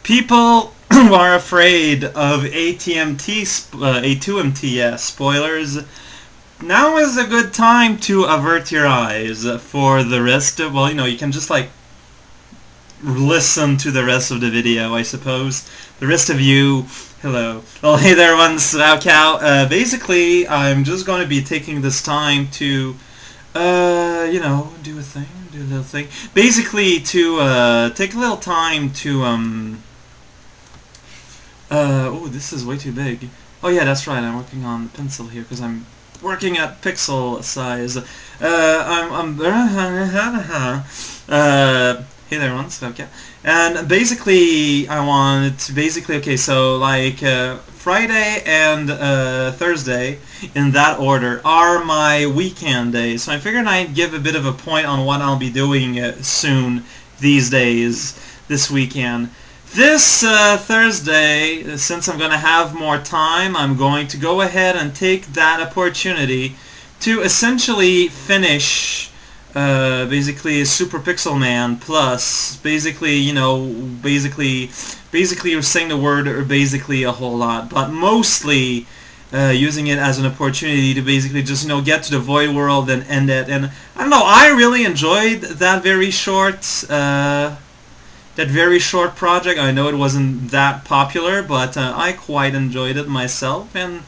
People who are afraid of A2MT spoilers, now is a good time to avert your eyes. For the rest of, well, you can just like listen to the rest of the video, I suppose. The rest of you, hello. Well, hey there, everyone's raocow. Basically, I'm just going to be taking this time to, do a little thing. Basically, to take a little time to, oh, this is way too big. Oh yeah, that's right, I'm working on the pencil here, because I'm working at pixel size. Hey there, everyone, okay. And basically, I wanted to, okay, so like, Friday and Thursday, in that order, are my weekend days. So I figured I'd give a bit of a point on what I'll be doing soon, these days, this weekend. This Thursday, since I'm going to have more time, I'm going to go ahead and take that opportunity to essentially finish basically Super Pixel Man Plus. Basically, basically you're saying the word or basically a whole lot, but mostly using it as an opportunity to basically just, get to the Void World and end it. And I don't know, I really enjoyed that very short project. I know it wasn't that popular, but I quite enjoyed it myself, and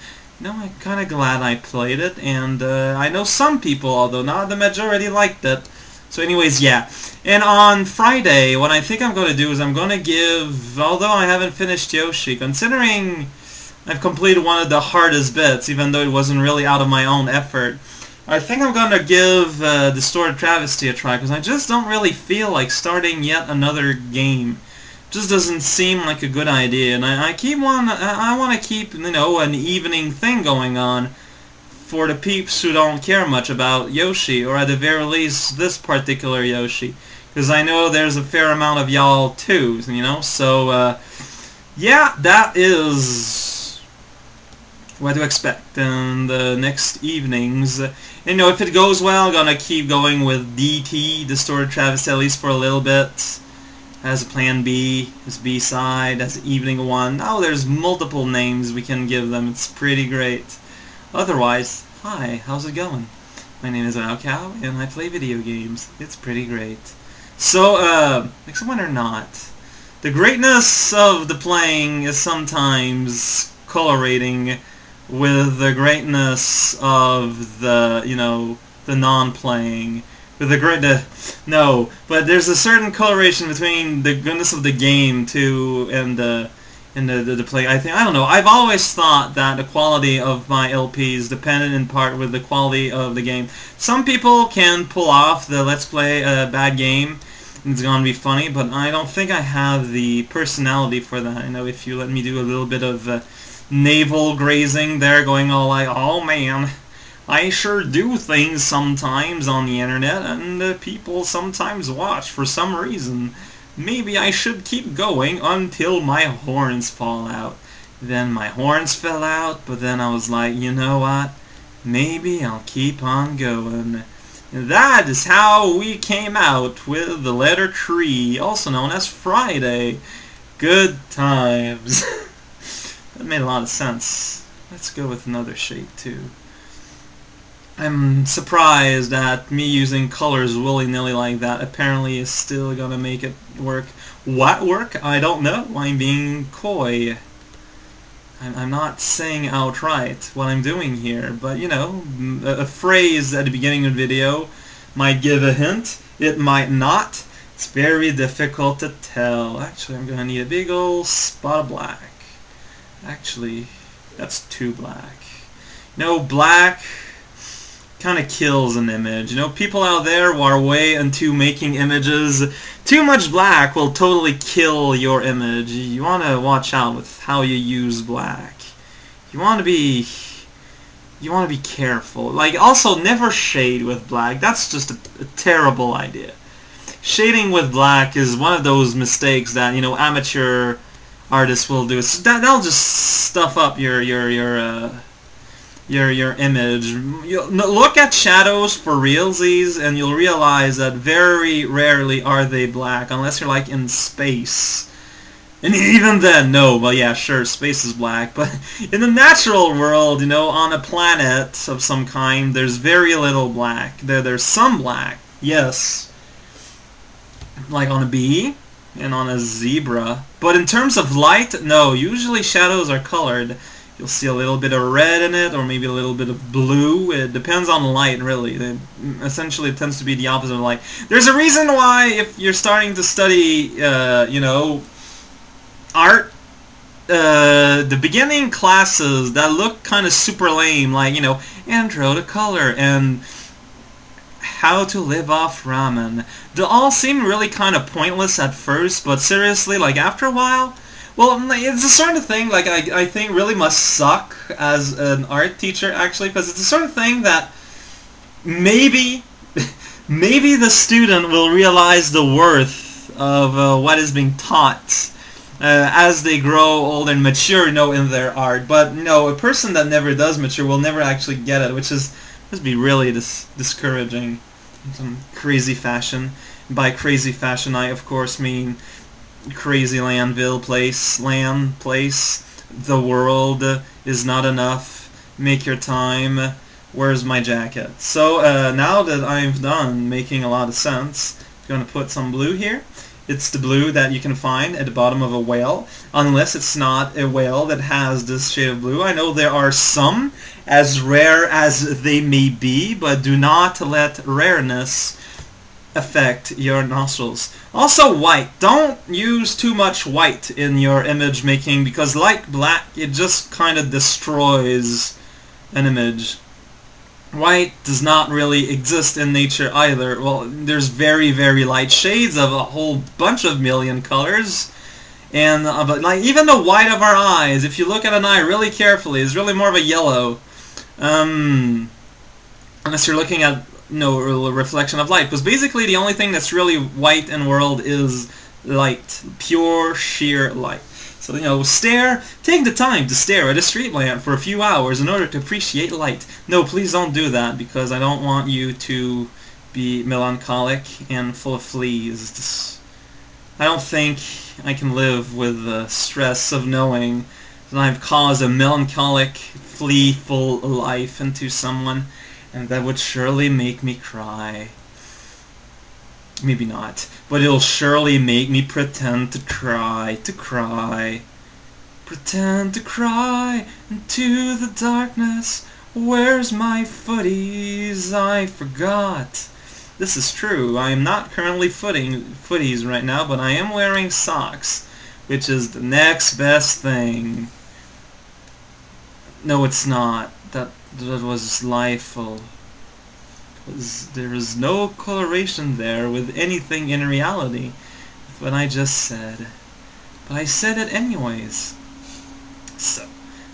I'm kind of glad I played it, and I know some people, although not the majority, liked it. So anyways, yeah. And on Friday, what I think I'm going to do is I'm going to give, although I haven't finished Yoshi, considering I've completed one of the hardest bits, even though it wasn't really out of my own effort, I think I'm going to give Distorted Travesty a try, because I just don't really feel like starting yet another game. Just doesn't seem like a good idea, and I want to keep, an evening thing going on for the peeps who don't care much about Yoshi, or at the very least this particular Yoshi, because I know there's a fair amount of y'all too, so yeah, that is what to expect in the next evenings. And, if it goes well, I'm gonna keep going with DT, Distorted Travesty, at least for a little bit, as a plan B, as B-side, as evening one. Now there's multiple names we can give them. It's pretty great. Otherwise, hi, how's it going? My name is raocow, and I play video games. It's pretty great. So, next one or not, the greatness of the playing is sometimes correlating with the greatness of the, the non-playing. With the no, but there's a certain correlation between the goodness of the game too and the play. I don't know. I've always thought that the quality of my LPs depended in part with the quality of the game. Some people can pull off the let's play a bad game and it's gonna be funny, but I don't think I have the personality for that. If you let me do a little bit of navel grazing there, going all like, oh man, I sure do things sometimes on the internet, and people sometimes watch for some reason. Maybe I should keep going until my horns fall out. Then my horns fell out, but then I was like, you know what? Maybe I'll keep on going. And that is how we came out with the letter Tree, also known as Friday. Good times. That made a lot of sense. Let's go with another shape too. I'm surprised that me using colors willy-nilly like that apparently is still gonna make it work. What work? I don't know. I'm being coy. I'm not saying outright what I'm doing here, but a phrase at the beginning of the video might give a hint. It might not. It's very difficult to tell. Actually, I'm gonna need a big old spot of black. Actually, that's too black. Black kind of kills an image. People out there who are way into making images, too much black will totally kill your image. You want to watch out with how you use black. You want to be careful. Like, also, never shade with black. That's just a terrible idea. Shading with black is one of those mistakes that, amateur artists will do. That'll just stuff up your image. Look at shadows for realsies, and you'll realize that very rarely are they black, unless you're like in space. And even then, no, well yeah, sure, space is black, but in the natural world, on a planet of some kind, there's very little black. There's some black, yes, like on a bee and on a zebra. But in terms of light, no, usually shadows are colored. You'll see a little bit of red in it, or maybe a little bit of blue. It depends on the light, really. Essentially, it tends to be the opposite of light. There's a reason why, if you're starting to study, art, the beginning classes that look kind of super lame, like, intro to color and how to live off ramen, they all seem really kind of pointless at first, but seriously, like, after a while, well, it's the sort of thing, like, I think really must suck as an art teacher, actually, because it's the sort of thing that maybe the student will realize the worth of what is being taught as they grow old and mature, in their art. But, a person that never does mature will never actually get it, which must be really discouraging in some crazy fashion. By crazy fashion, I, of course, mean Crazy Landville place, the world is not enough, make your time, where's my jacket? So now that I've done making a lot of sense, I'm going to put some blue here. It's the blue that you can find at the bottom of a whale, unless it's not a whale that has this shade of blue. I know there are some, as rare as they may be, but do not let rareness affect your nostrils. Also white. Don't use too much white in your image making, because like black, it just kind of destroys an image. White does not really exist in nature either. Well, there's very, very light shades of a whole bunch of million colors. And but like even the white of our eyes, if you look at an eye really carefully, is really more of a yellow. Unless you're looking at a reflection of light, because basically the only thing that's really white in the world is light, pure sheer light. So take the time to stare at a street lamp for a few hours in order to appreciate light. No, please don't do that, because I don't want you to be melancholic and full of fleas. I don't think I can live with the stress of knowing that I've caused a melancholic, flea-full life into someone, and that would surely make me cry. Maybe not, but it'll surely make me pretend to cry, Pretend to cry into the darkness. Where's my footies? I forgot. This is true. I am not currently footies right now, but I am wearing socks, which is the next best thing. No, it's not. That was lieful. There is no correlation there with anything in reality with what I just said. But I said it anyways. So,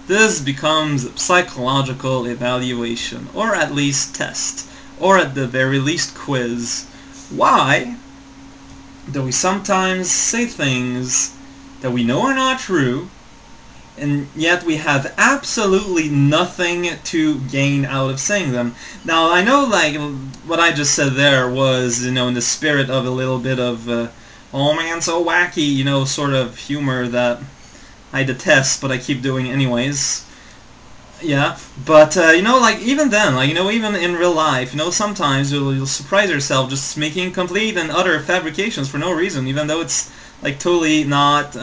this becomes a psychological evaluation, or at least test, or at the very least quiz. Why do we sometimes say things that we know are not true, and yet we have absolutely nothing to gain out of saying them? Now, I know, like, what I just said there was, in the spirit of a little bit of, oh man, so wacky, sort of humor that I detest, but I keep doing anyways. Yeah, but, like, even then, like, even in real life, sometimes you'll surprise yourself just making complete and utter fabrications for no reason, even though it's, like, totally not,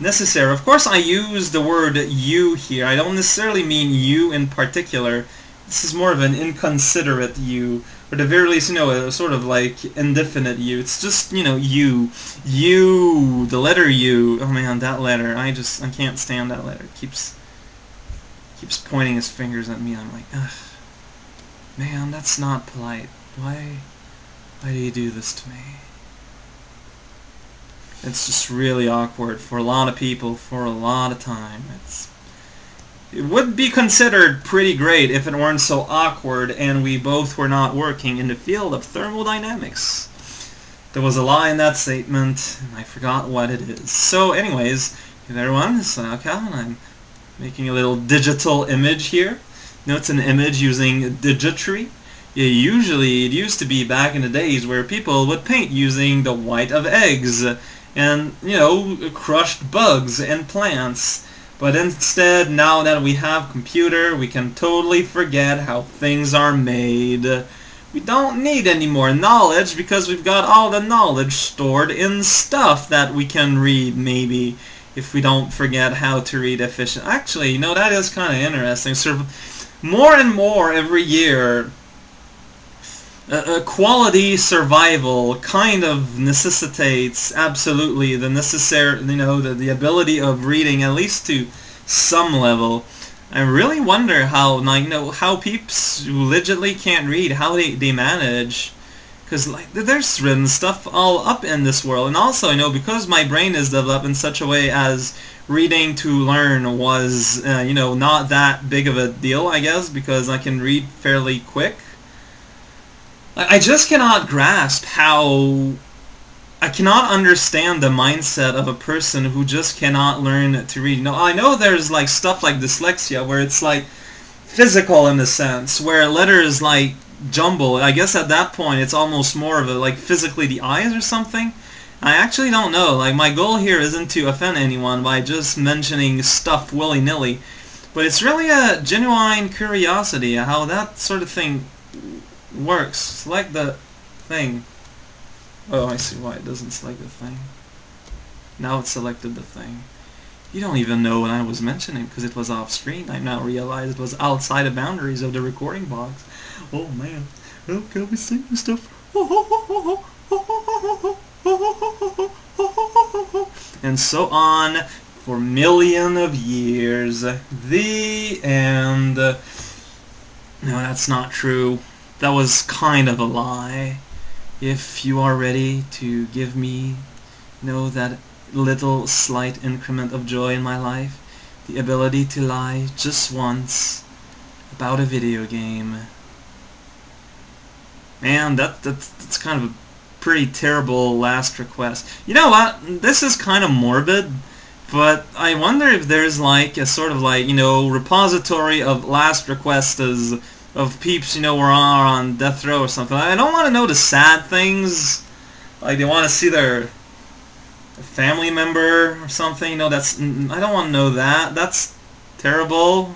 necessary. Of course, I use the word you here. I don't necessarily mean you in particular. This is more of an inconsiderate you, or at the very least, a sort of like indefinite you. It's just, you, the letter U. Oh man, that letter. I can't stand that letter. It keeps pointing his fingers at me. I'm like, ugh, man, that's not polite. Why do you do this to me? It's just really awkward for a lot of people for a lot of time. It would be considered pretty great if it weren't so awkward and we both were not working in the field of thermodynamics. There was a lie in that statement, and I forgot what it is. So anyways, hey everyone, it's Cal, and I'm making a little digital image here. It's an image using Digitry. It used to be back in the days where people would paint using the white of eggs. and, crushed bugs and plants. But instead, now that we have computer, we can totally forget how things are made. We don't need any more knowledge because we've got all the knowledge stored in stuff that we can read, maybe, if we don't forget how to read efficient. Actually, that is kind of interesting. More and more every year, quality survival kind of necessitates absolutely the necessary, the ability of reading, at least to some level. I really wonder how, how peeps who legitimately can't read, how they manage. Because, there's written stuff all up in this world. And also, because my brain is developed in such a way as reading to learn was, not that big of a deal, I guess, because I can read fairly quick. I just cannot grasp how... I cannot understand the mindset of a person who just cannot learn to read. I know there's stuff like dyslexia where it's physical in a sense, where letters jumble. I guess at that point it's almost more of a physically the eyes or something. I actually don't know. My goal here isn't to offend anyone by just mentioning stuff willy-nilly, but it's really a genuine curiosity how that sort of thing works. Select the thing. Oh, I see why it doesn't select the thing. Now it selected the thing. You don't even know what I was mentioning because it was off screen. I now realize it was outside the boundaries of the recording box. Oh man. Oh, can we sing this stuff? And so on for millions of years. The end. No, that's not true. That was kind of a lie. If you are ready to give me, that little slight increment of joy in my life, the ability to lie just once about a video game. Man, that's kind of a pretty terrible last request. You know what? This is kind of morbid, but I wonder if there's a sort of repository of last requests of peeps, who are on death row or something. I don't want to know the sad things, they want to see their family member or something. I don't want to know that. That's terrible.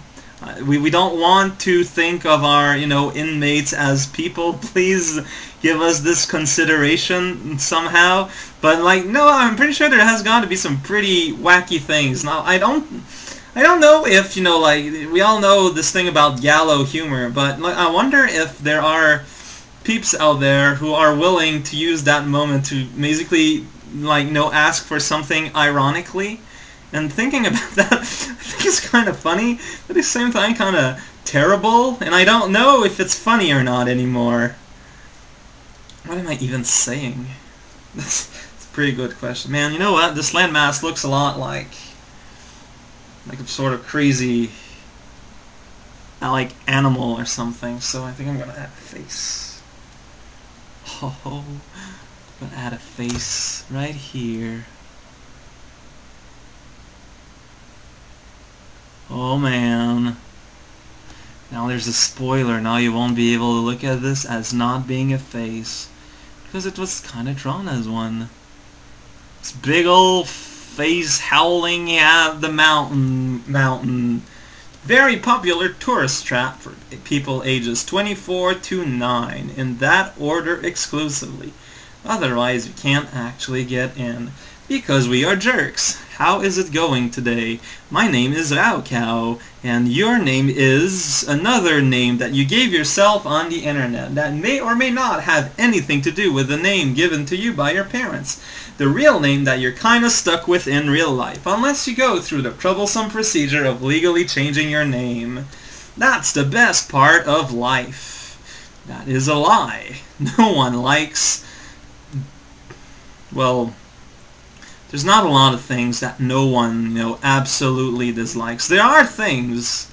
We don't want to think of our, inmates as people. Please give us this consideration somehow. But no, I'm pretty sure there has got to be some pretty wacky things. Now, I don't know if, we all know this thing about Gallo humor, but I wonder if there are peeps out there who are willing to use that moment to basically, ask for something ironically. And thinking about that, I think it's kind of funny, but at the same time kind of terrible, and I don't know if it's funny or not anymore. What am I even saying? That's a pretty good question. Man, you know what? This landmass looks a lot like a sort of crazy, animal or something. So I think I'm gonna add a face. Oh, I'm gonna add a face right here. Oh man. Now there's a spoiler. Now you won't be able to look at this as not being a face, because it was kind of drawn as one. This big old face howling at the mountain. Very popular tourist trap for people ages 24 to 9, in that order exclusively. Otherwise you can't actually get in, because we are jerks. How is it going today? My name is raocow, and your name is another name that you gave yourself on the internet that may or may not have anything to do with the name given to you by your parents. The real name that you're kinda stuck with in real life, unless you go through the troublesome procedure of legally changing your name. That's the best part of life. That is a lie. No one likes... Well... There's not a lot of things that no one, absolutely dislikes. There are things.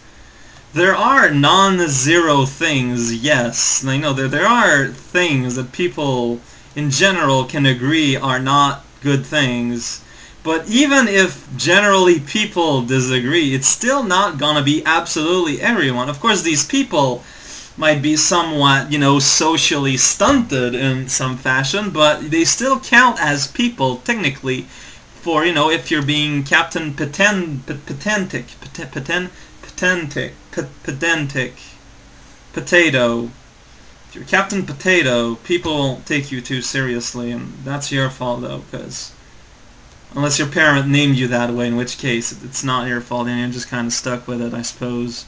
There are non-zero things, yes. There are things that people in general can agree are not good things. But even if generally people disagree, it's still not gonna be absolutely everyone. Of course, these people might be somewhat, socially stunted in some fashion, but they still count as people, technically, for, if you're being Captain Pedantic, Potato. If you're Captain Potato, people take you too seriously, and that's your fault, though, because unless your parent named you that way, in which case it's not your fault, and you're just kind of stuck with it, I suppose.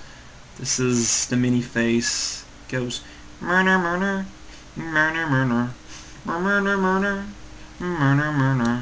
This is the mini face. Goes murder, murder, murder, murder, murder, murder, murder, murder,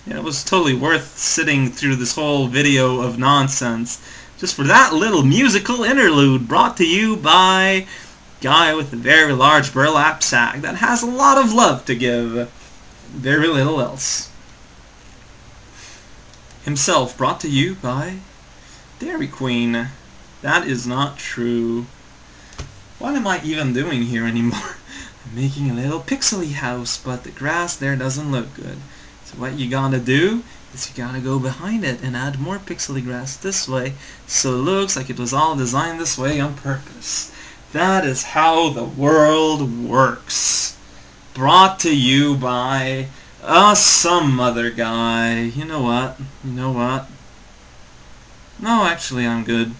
It was totally worth sitting through this whole video of nonsense just for that little musical interlude brought to you by guy with a very large burlap sack that has a lot of love to give, very little else. Himself brought to you by Dairy Queen. That is not true. What am I even doing here anymore? I'm making a little pixely house, but the grass there doesn't look good. So what you gotta do is you gotta go behind it and add more pixely grass this way, so it looks like it was all designed this way on purpose. That is how the world works. Brought to you by some other guy. You know what? No, actually I'm good.